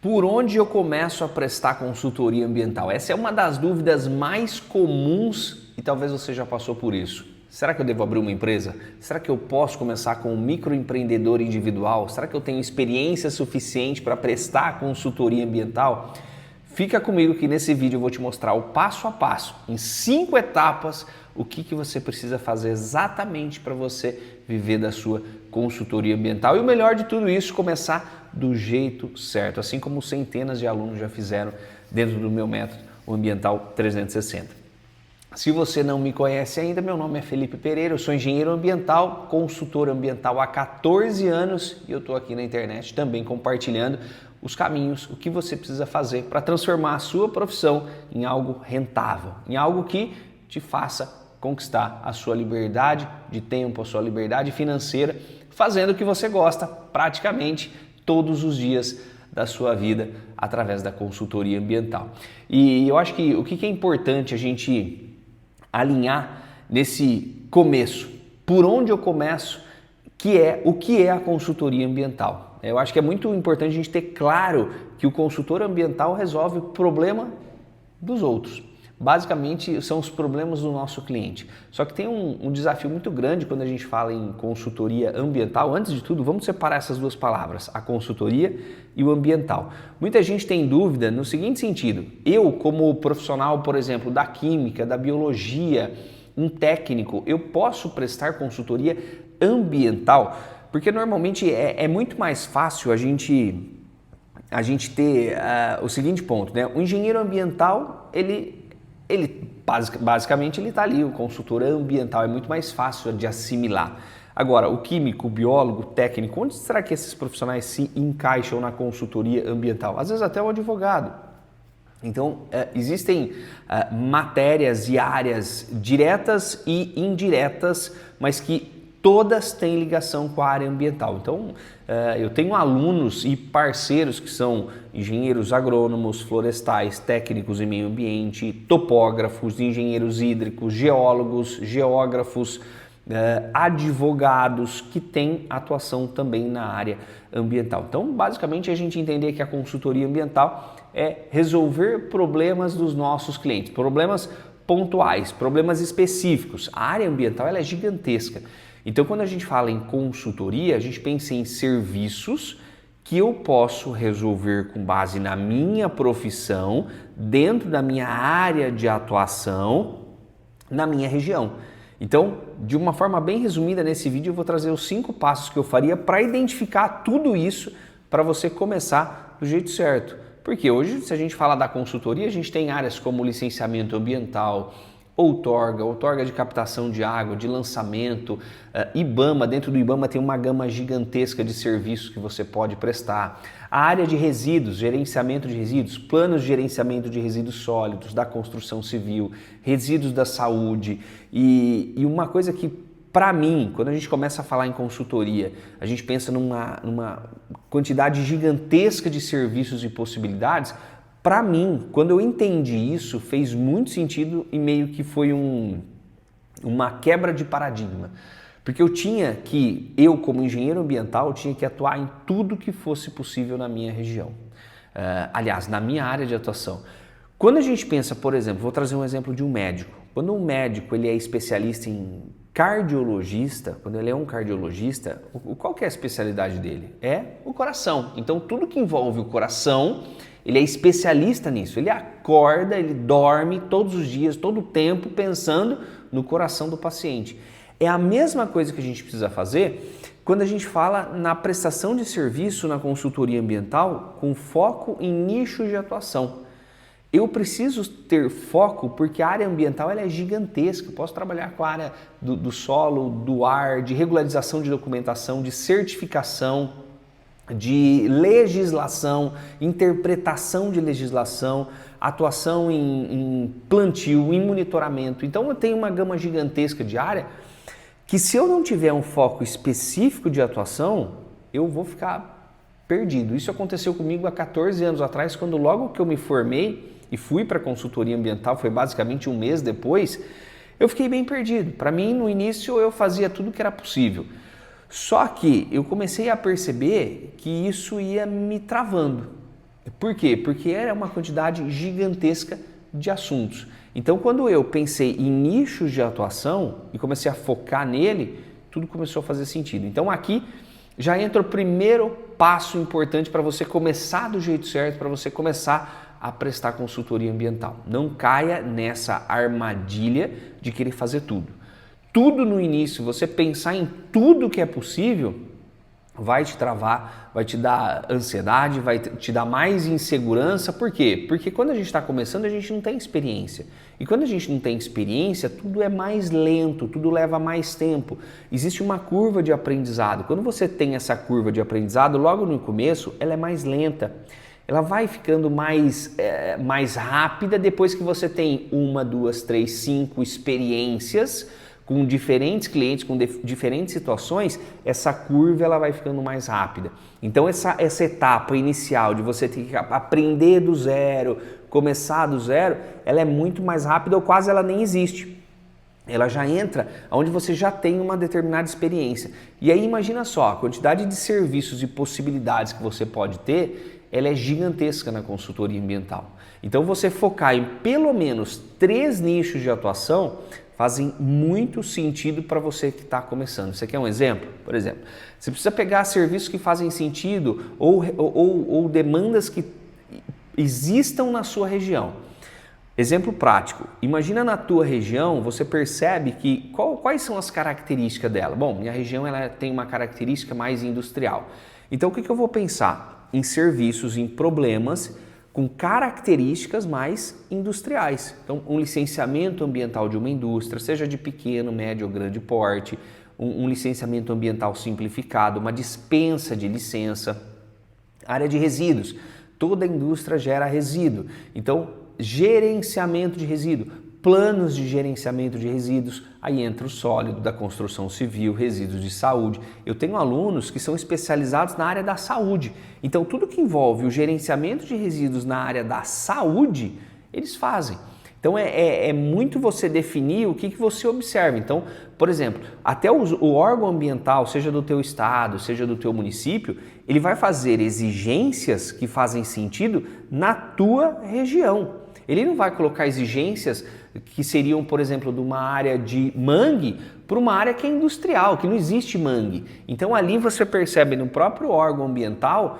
Por onde eu começo a prestar consultoria ambiental? Essa é uma das dúvidas mais comuns e talvez você já passou por isso. Será que eu devo abrir uma empresa? Será que eu posso começar com um microempreendedor individual? Será que eu tenho experiência suficiente para prestar consultoria ambiental? Fica comigo que nesse vídeo eu vou te mostrar o passo a passo, em 5 etapas, o que você precisa fazer exatamente para você viver da sua consultoria ambiental. E o melhor de tudo isso, começar do jeito certo, assim como centenas de alunos já fizeram dentro do meu método, o Ambiental 360. Se você não me conhece ainda, meu nome é Felipe Pereira, eu sou engenheiro ambiental, consultor ambiental há 14 anos e eu estou aqui na internet também compartilhando os caminhos, o que você precisa fazer para transformar a sua profissão em algo rentável, em algo que te faça conquistar a sua liberdade de tempo, a sua liberdade financeira, fazendo o que você gosta praticamente todos os dias da sua vida através da consultoria ambiental. E eu acho que o que é importante a gente alinhar nesse começo, por onde eu começo, o que é a consultoria ambiental. Eu acho que é muito importante a gente ter claro que o consultor ambiental resolve o problema dos outros. Basicamente, são os problemas do nosso cliente. Só que tem um desafio muito grande quando a gente fala em consultoria ambiental. Antes de tudo, vamos separar essas duas palavras, a consultoria e o ambiental. Muita gente tem dúvida no seguinte sentido: eu, como profissional, por exemplo, da química, da biologia, um técnico, eu posso prestar consultoria ambiental? Porque normalmente é muito mais fácil a gente ter o seguinte ponto, né? O engenheiro ambiental, ele basicamente ele está ali, o consultor ambiental, é muito mais fácil de assimilar. Agora, o químico, o biólogo, o técnico, onde será que esses profissionais se encaixam na consultoria ambiental? Às vezes até o advogado. Então, existem matérias e áreas diretas e indiretas, mas que todas têm ligação com a área ambiental. Então, eu tenho alunos e parceiros que são engenheiros agrônomos, florestais, técnicos em meio ambiente, topógrafos, engenheiros hídricos, geólogos, geógrafos, advogados que têm atuação também na área ambiental. Então, basicamente, a gente entender que a consultoria ambiental é resolver problemas dos nossos clientes, problemas pontuais, problemas específicos. A área ambiental ela é gigantesca. Então, quando a gente fala em consultoria, a gente pensa em serviços que eu posso resolver com base na minha profissão, dentro da minha área de atuação, na minha região. Então, de uma forma bem resumida, nesse vídeo eu vou trazer os 5 passos que eu faria para identificar tudo isso para você começar do jeito certo. Porque hoje, se a gente fala da consultoria, a gente tem áreas como licenciamento ambiental, outorga de captação de água, de lançamento, IBAMA. Dentro do IBAMA tem uma gama gigantesca de serviços que você pode prestar. A área de resíduos, gerenciamento de resíduos, planos de gerenciamento de resíduos sólidos, da construção civil, resíduos da saúde. E uma coisa que, para mim, quando a gente começa a falar em consultoria, a gente pensa numa quantidade gigantesca de serviços e possibilidades. Para mim, quando eu entendi isso, fez muito sentido e meio que foi uma quebra de paradigma. Porque eu como engenheiro ambiental, tinha que atuar em tudo que fosse possível na minha região. Aliás, na minha área de atuação. Quando a gente pensa, por exemplo, vou trazer um exemplo de um médico. Quando um médico ele é especialista em cardiologista, quando ele é um cardiologista, qual que é a especialidade dele? É o coração. Então, tudo que envolve o coração, ele é especialista nisso. Ele acorda, ele dorme todos os dias, todo o tempo, pensando no coração do paciente. É a mesma coisa que a gente precisa fazer quando a gente fala na prestação de serviço na consultoria ambiental com foco em nichos de atuação. Eu preciso ter foco porque a área ambiental ela é gigantesca. Eu posso trabalhar com a área do solo, do ar, de regularização de documentação, de certificação, de legislação, interpretação de legislação, atuação em plantio, em monitoramento. Então eu tenho uma gama gigantesca de área que, se eu não tiver um foco específico de atuação, eu vou ficar perdido. Isso aconteceu comigo há 14 anos atrás, quando logo que eu me formei e fui para a consultoria ambiental, foi basicamente um mês depois, eu fiquei bem perdido. Para mim, no início, eu fazia tudo que era possível. Só que eu comecei a perceber que isso ia me travando. Por quê? Porque era uma quantidade gigantesca de assuntos. Então, quando eu pensei em nichos de atuação e comecei a focar nele, tudo começou a fazer sentido. Então, aqui já entra o primeiro passo importante para você começar do jeito certo, para você começar a prestar consultoria ambiental. Não caia nessa armadilha de querer fazer tudo. Tudo no início, você pensar em tudo que é possível, vai te travar, vai te dar ansiedade, vai te dar mais insegurança. Por quê? Porque quando a gente está começando, a gente não tem experiência. E quando a gente não tem experiência, tudo é mais lento, tudo leva mais tempo. Existe uma curva de aprendizado. Quando você tem essa curva de aprendizado, logo no começo, ela é mais lenta. Ela vai ficando mais rápida depois que você tem 1, 2, 3, 5 experiências com diferentes clientes, com diferentes situações, essa curva ela vai ficando mais rápida. Então essa etapa inicial de você ter que aprender do zero, começar do zero, ela é muito mais rápida ou quase ela nem existe. Ela já entra onde você já tem uma determinada experiência. E aí imagina só, a quantidade de serviços e possibilidades que você pode ter, ela é gigantesca na consultoria ambiental. Então você focar em pelo menos 3 nichos de atuação fazem muito sentido para você que está começando. Você quer um exemplo? Por exemplo, você precisa pegar serviços que fazem sentido ou demandas que existam na sua região. Exemplo prático, imagina na tua região, você percebe que quais são as características dela? Bom, minha região ela tem uma característica mais industrial. Então o que eu vou pensar? Em serviços, em problemas com características mais industriais. Então, um licenciamento ambiental de uma indústria, seja de pequeno, médio ou grande porte, um licenciamento ambiental simplificado, uma dispensa de licença, área de resíduos. Toda indústria gera resíduo. Então, gerenciamento de resíduo, planos de gerenciamento de resíduos, aí entra o sólido da construção civil, resíduos de saúde. Eu tenho alunos que são especializados na área da saúde, então tudo que envolve o gerenciamento de resíduos na área da saúde, eles fazem. Então é muito você definir o que você observa. Então, por exemplo, até o órgão ambiental, seja do teu estado, seja do teu município, ele vai fazer exigências que fazem sentido na tua região. Ele não vai colocar exigências que seriam, por exemplo, de uma área de mangue para uma área que é industrial, que não existe mangue. Então ali você percebe no próprio órgão ambiental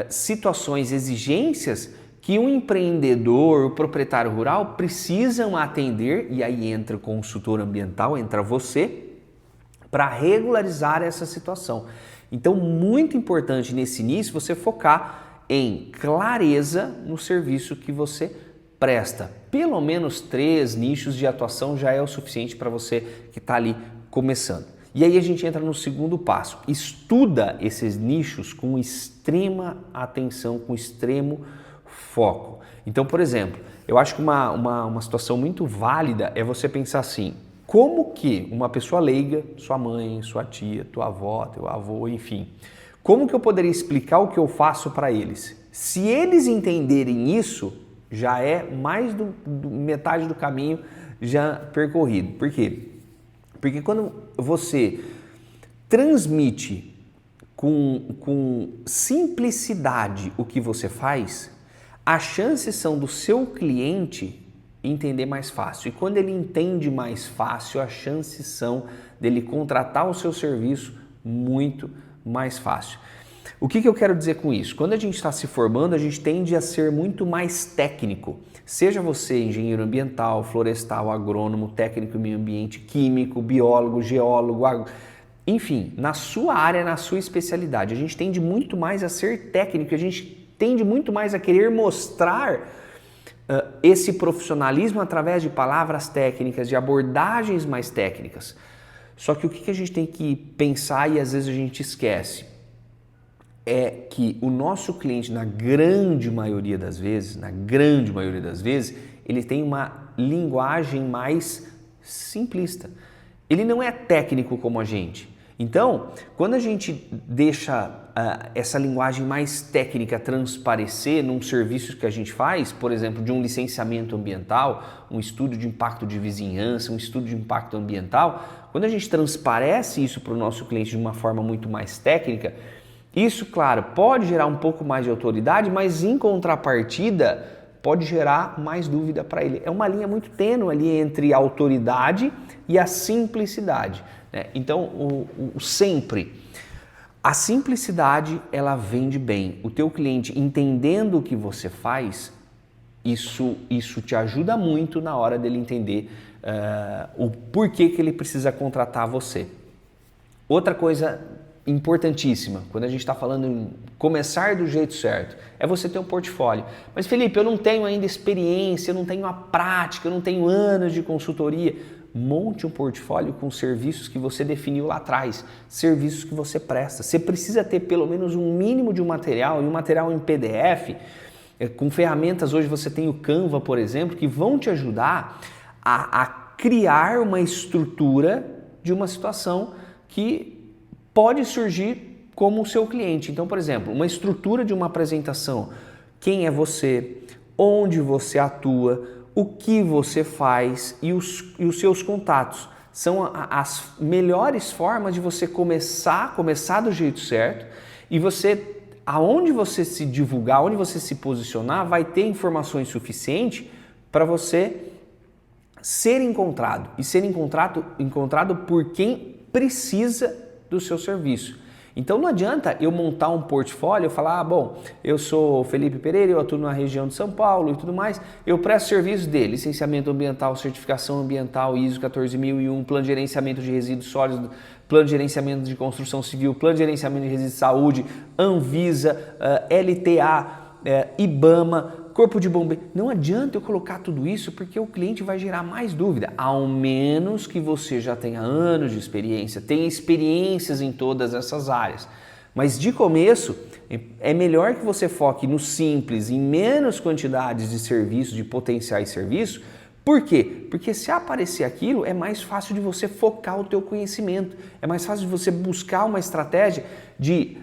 situações, exigências que um empreendedor, o proprietário rural precisam atender, e aí entra o consultor ambiental, entra você, para regularizar essa situação. Então, muito importante nesse início você focar em clareza no serviço que você presta. Pelo menos 3 nichos de atuação já é o suficiente para você que está ali começando. E aí a gente entra no segundo passo. Estuda esses nichos com extrema atenção, com extremo foco. Então, por exemplo, eu acho que uma situação muito válida é você pensar assim: como que uma pessoa leiga, sua mãe, sua tia, tua avó, teu avô, enfim, como que eu poderia explicar o que eu faço para eles? Se eles entenderem isso, já é mais metade do caminho já percorrido. Por quê? Porque quando você transmite com simplicidade o que você faz, as chances são do seu cliente entender mais fácil. E quando ele entende mais fácil, as chances são dele contratar o seu serviço muito mais fácil. O que eu quero dizer com isso? Quando a gente está se formando, a gente tende a ser muito mais técnico. Seja você engenheiro ambiental, florestal, agrônomo, técnico em meio ambiente, químico, biólogo, geólogo, enfim, na sua área, na sua especialidade. A gente tende muito mais a ser técnico, a gente tende muito mais a querer mostrar esse profissionalismo através de palavras técnicas, de abordagens mais técnicas. Só que o que a gente tem que pensar e às vezes a gente esquece é que o nosso cliente, na grande maioria das vezes, ele tem uma linguagem mais simplista. Ele não é técnico como a gente. Então, quando a gente deixa essa linguagem mais técnica transparecer num serviço que a gente faz, por exemplo, de um licenciamento ambiental, um estudo de impacto de vizinhança, um estudo de impacto ambiental, quando a gente transparece isso para o nosso cliente de uma forma muito mais técnica, Isso, claro, pode gerar um pouco mais de autoridade, mas em contrapartida pode gerar mais dúvida para ele. É uma linha muito tênue ali entre a autoridade e a simplicidade, né? Então, sempre, a simplicidade, ela vende bem. O teu cliente entendendo o que você faz, isso te ajuda muito na hora dele entender o porquê que ele precisa contratar você. Outra coisa importantíssima, quando a gente está falando em começar do jeito certo, é você ter um portfólio. Mas Felipe, eu não tenho ainda experiência, eu não tenho a prática, eu não tenho anos de consultoria. Monte um portfólio com serviços que você definiu lá atrás, serviços que você presta. Você precisa ter pelo menos um mínimo de um material, e um material em PDF, com ferramentas. Hoje você tem o Canva, por exemplo, que vão te ajudar a criar uma estrutura de uma situação que pode surgir como o seu cliente. Então, por exemplo, uma estrutura de uma apresentação. Quem é você? Onde você atua? O que você faz? E os seus contatos. São as melhores formas de você começar do jeito certo, e você, aonde você se divulgar, onde você se posicionar, vai ter informações suficientes para você ser encontrado. E ser encontrado por quem precisa do seu serviço. Então não adianta eu montar um portfólio e falar, bom, eu sou Felipe Pereira, eu atuo na região de São Paulo e tudo mais, eu presto serviço de licenciamento ambiental, certificação ambiental, ISO 14001, plano de gerenciamento de resíduos sólidos, plano de gerenciamento de construção civil, plano de gerenciamento de resíduos de saúde, Anvisa, LTA, IBAMA, Corpo de Bombeiro. Não adianta eu colocar tudo isso, porque o cliente vai gerar mais dúvida, ao menos que você já tenha anos de experiência, tenha experiências em todas essas áreas. Mas de começo, é melhor que você foque no simples, em menos quantidades de serviços, de potenciais serviços. Por quê? Porque se aparecer aquilo, é mais fácil de você focar o teu conhecimento, é mais fácil de você buscar uma estratégia de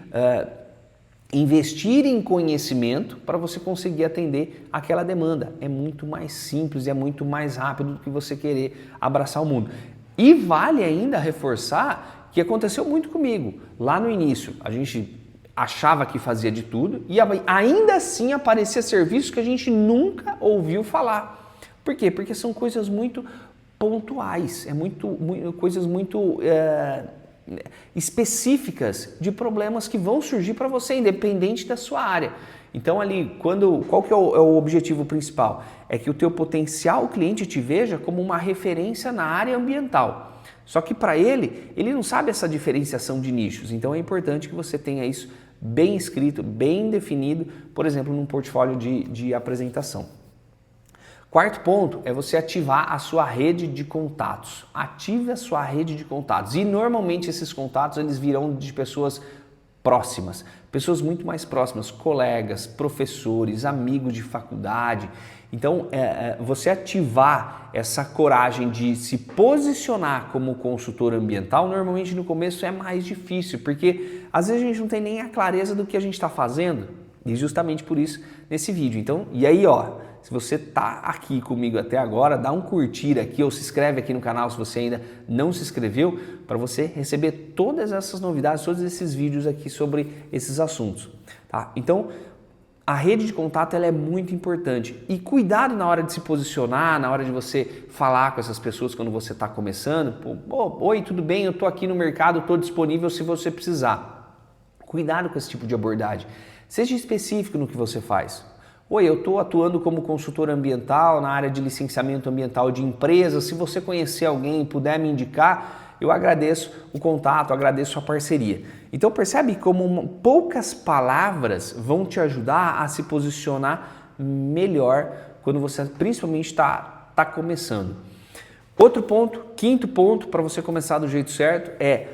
investir em conhecimento para você conseguir atender aquela demanda. É muito mais simples e é muito mais rápido do que você querer abraçar o mundo. E vale ainda reforçar que aconteceu muito comigo. Lá no início, a gente achava que fazia de tudo e ainda assim aparecia serviços que a gente nunca ouviu falar. Por quê? Porque são coisas muito pontuais, coisas muito específicas de problemas que vão surgir para você, independente da sua área. Então ali, qual que é o objetivo principal? É que o teu potencial cliente te veja como uma referência na área ambiental. Só que para ele não sabe essa diferenciação de nichos. Então é importante que você tenha isso bem escrito, bem definido, por exemplo, num portfólio de apresentação. Quarto ponto é você ativar a sua rede de contatos. Ative a sua rede de contatos. E normalmente esses contatos eles virão de pessoas próximas, pessoas muito mais próximas, colegas, professores, amigos de faculdade. Então, você ativar essa coragem de se posicionar como consultor ambiental, normalmente no começo é mais difícil, porque às vezes a gente não tem nem a clareza do que a gente está fazendo. E justamente por isso, nesse vídeo. Então, e aí, se você está aqui comigo até agora, dá um curtir aqui ou se inscreve aqui no canal se você ainda não se inscreveu, para você receber todas essas novidades, todos esses vídeos aqui sobre esses assuntos. Tá? Então, a rede de contato ela é muito importante. E cuidado na hora de se posicionar, na hora de você falar com essas pessoas quando você está começando. Oi, tudo bem? Eu estou aqui no mercado, estou disponível se você precisar. Cuidado com esse tipo de abordagem. Seja específico no que você faz. Oi, eu estou atuando como consultor ambiental na área de licenciamento ambiental de empresas. Se você conhecer alguém e puder me indicar, eu agradeço o contato, agradeço a parceria. Então percebe como poucas palavras vão te ajudar a se posicionar melhor quando você principalmente está começando. Outro ponto, quinto ponto para você começar do jeito certo é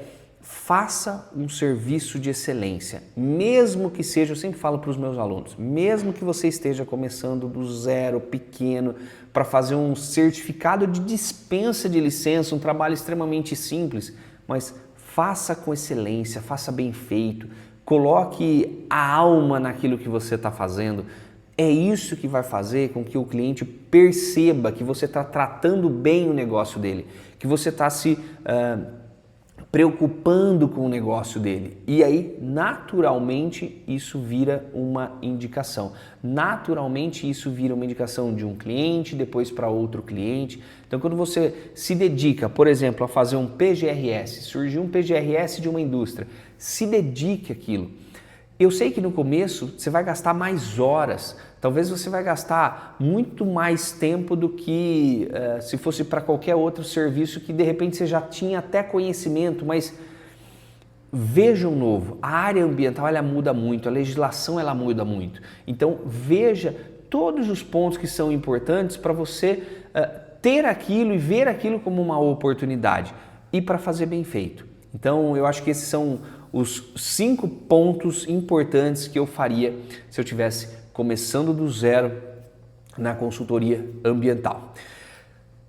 faça um serviço de excelência, mesmo que seja, eu sempre falo para os meus alunos, mesmo que você esteja começando do zero, pequeno, para fazer um certificado de dispensa de licença, um trabalho extremamente simples, mas faça com excelência, faça bem feito, coloque a alma naquilo que você está fazendo. É isso que vai fazer com que o cliente perceba que você está tratando bem o negócio dele, que você está se preocupando com o negócio dele. E aí, naturalmente, isso vira uma indicação. Naturalmente, isso vira uma indicação de um cliente, depois para outro cliente. Então, quando você se dedica, por exemplo, a fazer um PGRS, surgiu um PGRS de uma indústria, se dedique àquilo. Eu sei que no começo você vai gastar mais horas, talvez você vai gastar muito mais tempo do que se fosse para qualquer outro serviço que de repente você já tinha até conhecimento, mas veja o novo. A área ambiental ela muda muito, a legislação ela muda muito. Então veja todos os pontos que são importantes para você ter aquilo e ver aquilo como uma oportunidade e para fazer bem feito. Então eu acho que esses são os 5 pontos importantes que eu faria se eu estivesse começando do zero na consultoria ambiental.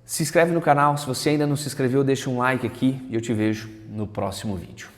Se inscreve no canal, se você ainda não se inscreveu, deixa um like aqui e eu te vejo no próximo vídeo.